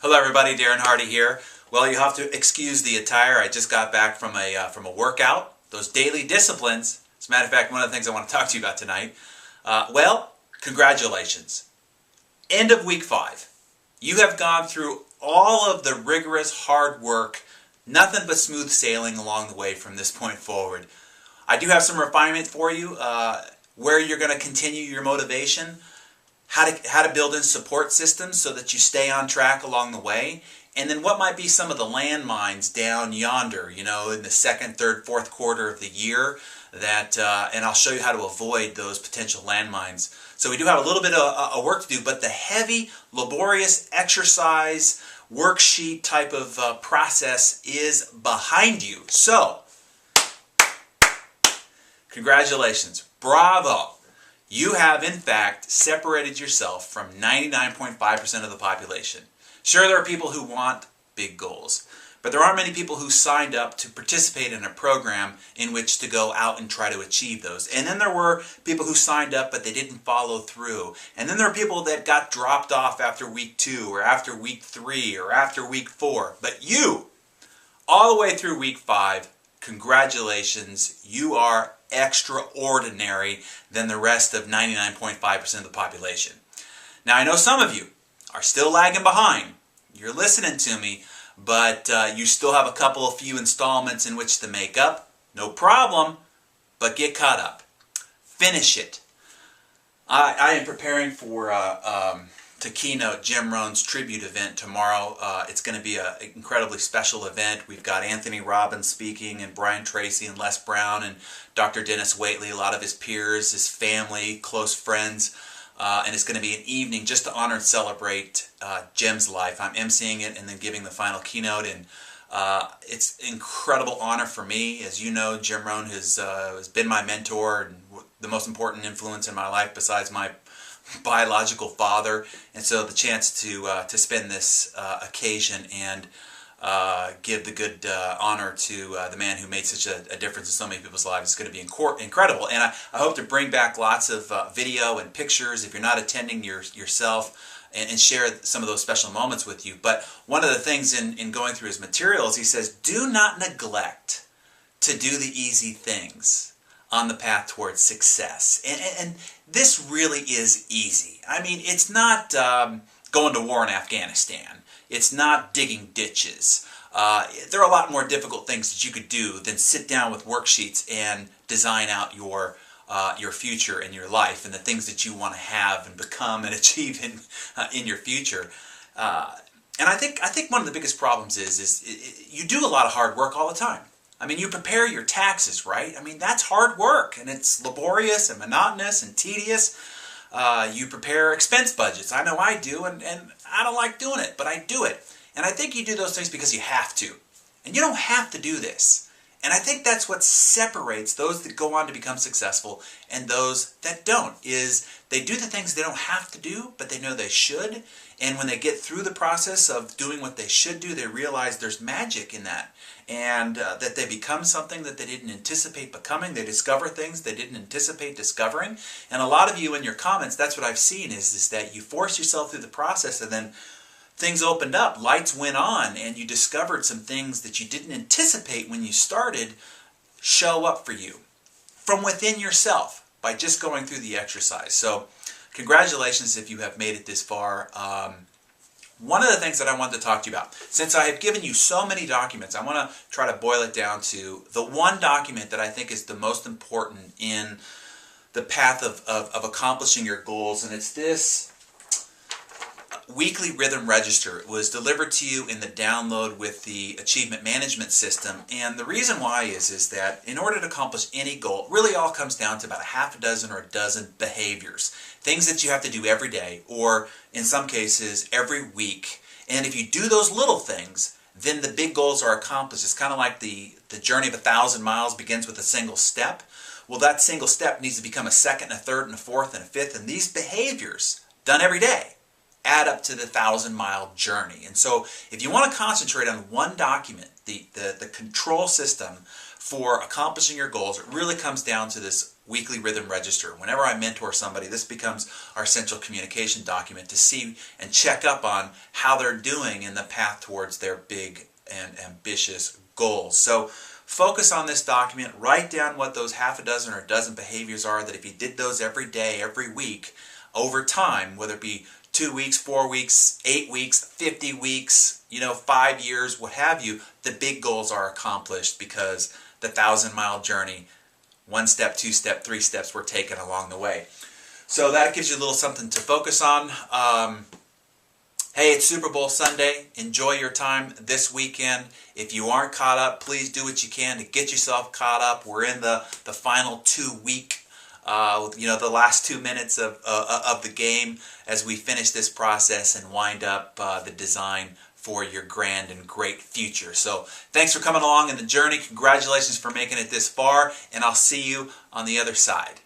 Hello everybody, Darren Hardy here. Well, you have to excuse the attire. I just got back from a workout. Those daily disciplines. As a matter of fact, one of the things I want to talk to you about tonight. Well, congratulations. End of week 5. You have gone through all of the rigorous hard work, nothing but smooth sailing along the way from this point forward. I do have some refinement for you, where you're going to continue your motivation, how to build in support systems so that you stay on track along the way, and then what might be some of the landmines down yonder, you know, in the second, third, fourth quarter of the year, that, and I'll show you how to avoid those potential landmines. So we do have a little bit of work to do, but the heavy, laborious exercise, worksheet type of process is behind you. So, congratulations. Bravo. You have, in fact, separated yourself from 99.5% of the population. Sure, there are people who want big goals, but there aren't many people who signed up to participate in a program in which to go out and try to achieve those. And then there were people who signed up, but they didn't follow through. And then there are people that got dropped off after week 2, or after week 3, or after week 4. But you, all the way through week 5, congratulations, you are extraordinary than the rest of 99.5% of the population. Now, I know some of you are still lagging behind. You're listening to me, but you still have a few installments in which to make up. No problem, but get caught up. Finish it. I am preparing for to keynote Jim Rohn's tribute event tomorrow. It's going to be an incredibly special event. We've got Anthony Robbins speaking, and Brian Tracy, and Les Brown, and Dr. Dennis Waitley, a lot of his peers, his family, close friends. And it's going to be an evening just to honor and celebrate Jim's life. I'm emceeing it and then giving the final keynote, and it's an incredible honor for me. As you know, Jim Rohn has been my mentor and the most important influence in my life besides my biological father, and so the chance to spend this occasion and give the good honor to the man who made such a difference in so many people's lives is going to be incredible. And I hope to bring back lots of video and pictures if you're not attending yourself, and share some of those special moments with you. But one of the things in going through his materials, he says, do not neglect to do the easy things on the path towards success. And this really is easy. I mean, it's not going to war in Afghanistan. It's not digging ditches. There are a lot more difficult things that you could do than sit down with worksheets and design out your future and your life and the things that you want to have and become and achieve in your future. And I think one of the biggest problems is you do a lot of hard work all the time. I mean, you prepare your taxes, right? I mean, that's hard work, and it's laborious and monotonous and tedious. You prepare expense budgets. I know I do, and I don't like doing it, but I do it. And I think you do those things because you have to. And you don't have to do this. And I think that's what separates those that go on to become successful and those that don't, is they do the things they don't have to do, but they know they should. And when they get through the process of doing what they should do, they realize there's magic in that. And that they become something that they didn't anticipate becoming. They discover things they didn't anticipate discovering. And a lot of you in your comments, that's what I've seen, is that you force yourself through the process, and then things opened up, lights went on, and you discovered some things that you didn't anticipate when you started show up for you from within yourself by just going through the exercise. So congratulations if you have made it this far. One of the things that I wanted to talk to you about, since I have given you so many documents, I want to try to boil it down to the one document that I think is the most important in the path of accomplishing your goals, and it's this weekly rhythm register. It was delivered to you in the download with the achievement management system, and the reason why is that in order to accomplish any goal, it really all comes down to about a half a dozen or a dozen behaviors, things that you have to do every day, or in some cases every week. And if you do those little things, then the big goals are accomplished. It's kind of like the journey of 1,000 miles begins with a single step. Well, that single step needs to become a second, and a third, and a fourth, and a fifth, and these behaviors done every day add up to the 1,000-mile journey. And so if you want to concentrate on one document, the control system for accomplishing your goals, it really comes down to this weekly rhythm register. Whenever I mentor somebody, this becomes our central communication document to see and check up on how they're doing in the path towards their big and ambitious goals. So focus on this document, write down what those half a dozen or a dozen behaviors are that if you did those every day, every week, over time, whether it be 2 weeks, 4 weeks, 8 weeks, 50 weeks, 5 years, what have you, the big goals are accomplished because the 1,000-mile journey, 1 step, 2 step, 3 steps were taken along the way. So that gives you a little something to focus on. Hey, it's Super Bowl Sunday. Enjoy your time this weekend. If you aren't caught up, please do what you can to get yourself caught up. We're in the final 2-week, the last 2 minutes of the game as we finish this process and wind up the design for your grand and great future. So thanks for coming along in the journey. Congratulations for making it this far, and I'll see you on the other side.